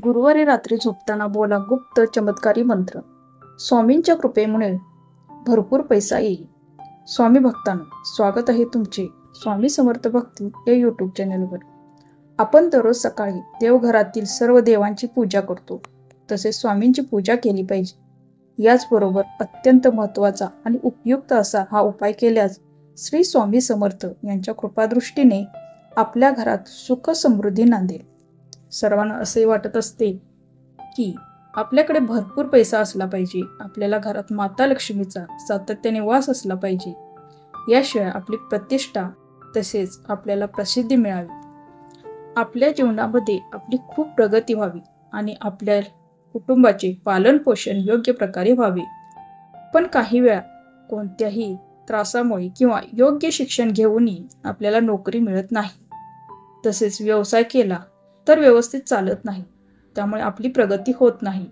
गुरुवारी रात्री झोपताना बोला गुप्त चमत्कारी मंत्र. स्वामींच्या कृपेमुळे भरपूर पैसा येईल. स्वामी भक्तांनो, स्वागत आहे तुमचे स्वामी समर्थ भक्ती या यूट्यूब चॅनलवर. आपण दररोज सकाळी देवघरातील सर्व देवांची पूजा करतो, तसेच स्वामींची पूजा केली पाहिजे. याचबरोबर अत्यंत महत्त्वाचा आणि उपयुक्त असा हा उपाय केल्यास श्री स्वामी समर्थ यांच्या कृपादृष्टीने आपल्या घरात सुख समृद्धी नांदेल. सर्वांना असे वाटत असते की आपल्याकडे भरपूर पैसा असला पाहिजे, आपल्याला घरात माता लक्ष्मीचा सातत्याने वास असला पाहिजे, याशिवाय आपली प्रतिष्ठा तसेच आपल्याला प्रसिद्धी मिळावी, आपल्या जीवनामध्ये आपली खूप प्रगती व्हावी आणि आपल्या कुटुंबाचे पालन पोषण योग्य प्रकारे व्हावे. पण काही वेळा कोणत्याही त्रासामुळे किंवा योग्य शिक्षण घेऊनही आपल्याला नोकरी मिळत नाही, तसेच व्यवसाय केला तर व्यवस्थित चालत नाही, त्यामुळे आपली प्रगती होत नाही.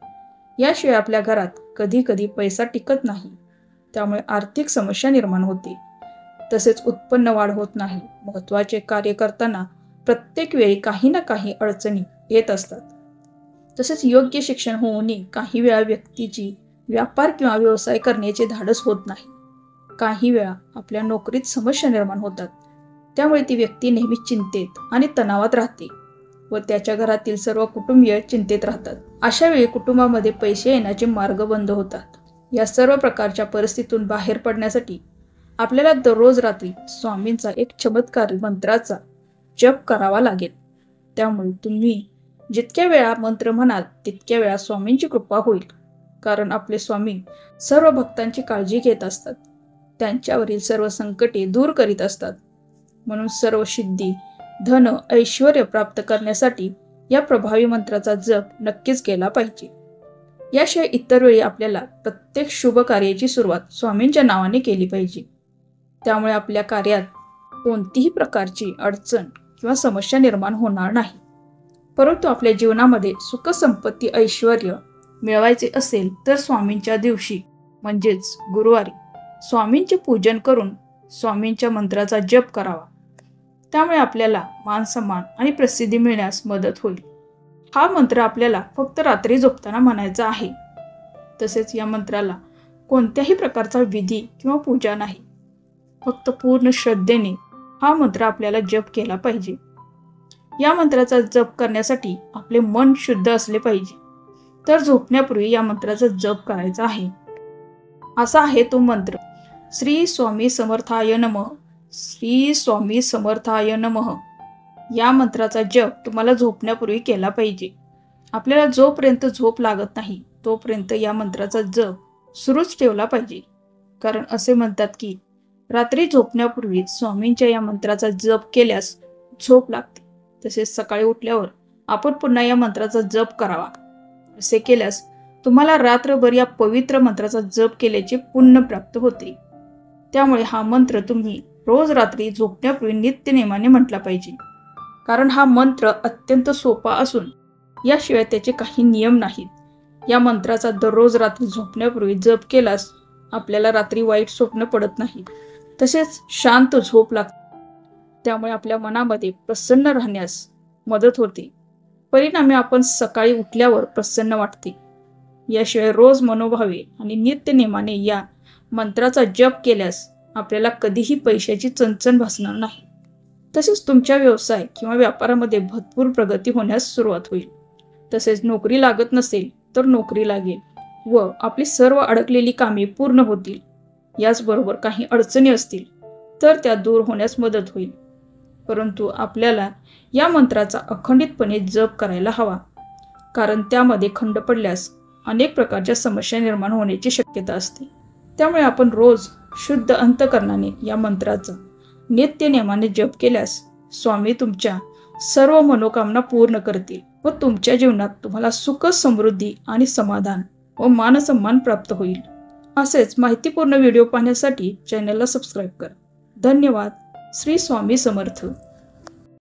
याशिवाय आपल्या घरात कधी कधी पैसा टिकत नाही, त्यामुळे आर्थिक समस्या निर्माण होते. तसेच उत्पन्न वाढ होत नाही. महत्त्वाचे कार्य करताना प्रत्येक वेळी काही ना काही अडचणी येत असतात. तसेच योग्य शिक्षण होऊनही काही वेळा व्यक्तीची व्यापार किंवा व्यवसाय करण्याचे धाडस होत नाही. काही वेळा आपल्या नोकरीत समस्या निर्माण होतात, त्यामुळे ती व्यक्ती नेहमी चिंतेत आणि तणावात राहते व त्याच्या घरातील सर्व कुटुंबीय चिंतेत राहतात. अशा वेळी कुटुंबामध्ये पैसे येण्याचे मार्ग बंद होतात. या सर्व प्रकारच्या परिस्थितीतून बाहेर पडण्यासाठी आपल्याला दररोज रात्री स्वामींचा एक चमत्कारी मंत्राचा जप करावा लागेल. त्यामुळे तुम्ही जितक्या वेळा मंत्र म्हणाल तितक्या वेळा स्वामींची कृपा होईल, कारण आपले स्वामी सर्व भक्तांची काळजी घेत असतात, त्यांच्यावरील सर्व संकटे दूर करीत असतात. म्हणून सर्व सिद्धी धन ऐश्वर्य प्राप्त करण्यासाठी या प्रभावी मंत्राचा जप नक्कीच केला पाहिजे. याशिवाय इतर वेळी आपल्याला प्रत्येक शुभ कार्याची सुरुवात स्वामींच्या नावाने केली पाहिजे. त्यामुळे आपल्या कार्यात कोणतीही प्रकारची अडचण किंवा समस्या निर्माण होणार नाही. परंतु आपल्या जीवनामध्ये सुख संपत्ती ऐश्वर्य मिळवायचे असेल तर स्वामींच्या दिवशी म्हणजेच गुरुवारी स्वामींचे पूजन करून स्वामींच्या मंत्राचा जप करावा. त्यामुळे आपल्याला मान सन्मान आणि प्रसिद्धी मिळण्यास मदत होईल. हा मंत्र आपल्याला फक्त रात्री झोपताना म्हणायचा आहे. तसेच या मंत्राला कोणत्याही प्रकारचा विधी किंवा पूजा नाही, फक्त पूर्ण श्रद्धेने हा मंत्र आपल्याला जप केला पाहिजे. या मंत्राचा जप करण्यासाठी आपले मन शुद्ध असले पाहिजे. तर झोपण्यापूर्वी या मंत्राचा जप करायचा आहे. असा आहे तो मंत्र: श्री स्वामी समर्थाय नमः, श्री स्वामी समर्थाय नमः. या मंत्राचा जप तुम्हाला झोपण्यापूर्वी केला पाहिजे. आपल्याला जोपर्यंत झोप लागत नाही तोपर्यंत या मंत्राचा जप सुरूच ठेवला पाहिजे. कारण असे म्हणतात की रात्री झोपण्यापूर्वी स्वामींच्या या मंत्राचा जप केल्यास झोप लागते. तसेच सकाळी उठल्यावर आपण पुन्हा या मंत्राचा जप करावा. असे केल्यास तुम्हाला रात्रभर या पवित्र मंत्राचा जप केल्याचे पुण्य प्राप्त होते. त्यामुळे हा मंत्र तुम्ही रोज रात्री झोपण्यापूर्वी नित्यनेमाने म्हटला पाहिजे. कारण हा मंत्र अत्यंत सोपा असून याशिवाय त्याचे काही नियम नाहीत. या मंत्राचा दररोज रात्री झोपण्यापूर्वी जप केल्यास आपल्याला रात्री वाईट स्वप्न पडत नाही, तसेच शांत झोप लागते. त्यामुळे आपल्या मनामध्ये प्रसन्न राहण्यास मदत होते. परिणामी आपण सकाळी उठल्यावर प्रसन्न वाटते. याशिवाय रोज मनोभावे आणि नित्यनेमाने या मंत्राचा जप केल्यास आपल्याला कधीही पैशाची चणचण भासणार नाही. तसेच तुमच्या व्यवसाय किंवा व्यापारामध्ये भरपूर प्रगती होण्यास सुरुवात होईल. तसेच नोकरी लागत नसेल तर नोकरी लागेल व आपली सर्व अडकलेली कामे पूर्ण होतील. याचबरोबर काही अडचणी असतील तर त्या दूर होण्यास मदत होईल. परंतु आपल्याला या मंत्राचा अखंडितपणे जप करायला हवा, कारण त्यामध्ये खंड पडल्यास अनेक प्रकारच्या समस्या निर्माण होण्याची शक्यता असते. त्यामुळे आपण रोज शुद्ध अंतकरणाने या मंत्राचा नित्यनेमाने जप केल्यास स्वामी तुमच्या सर्व मनोकामना पूर्ण करतील व तुमच्या जीवनात तुम्हाला सुख समृद्धी आणि समाधान व मानसन्मान प्राप्त होईल. असेच माहितीपूर्ण व्हिडिओ पाहण्यासाठी चॅनलला सबस्क्राईब करा. धन्यवाद. श्री स्वामी समर्थ.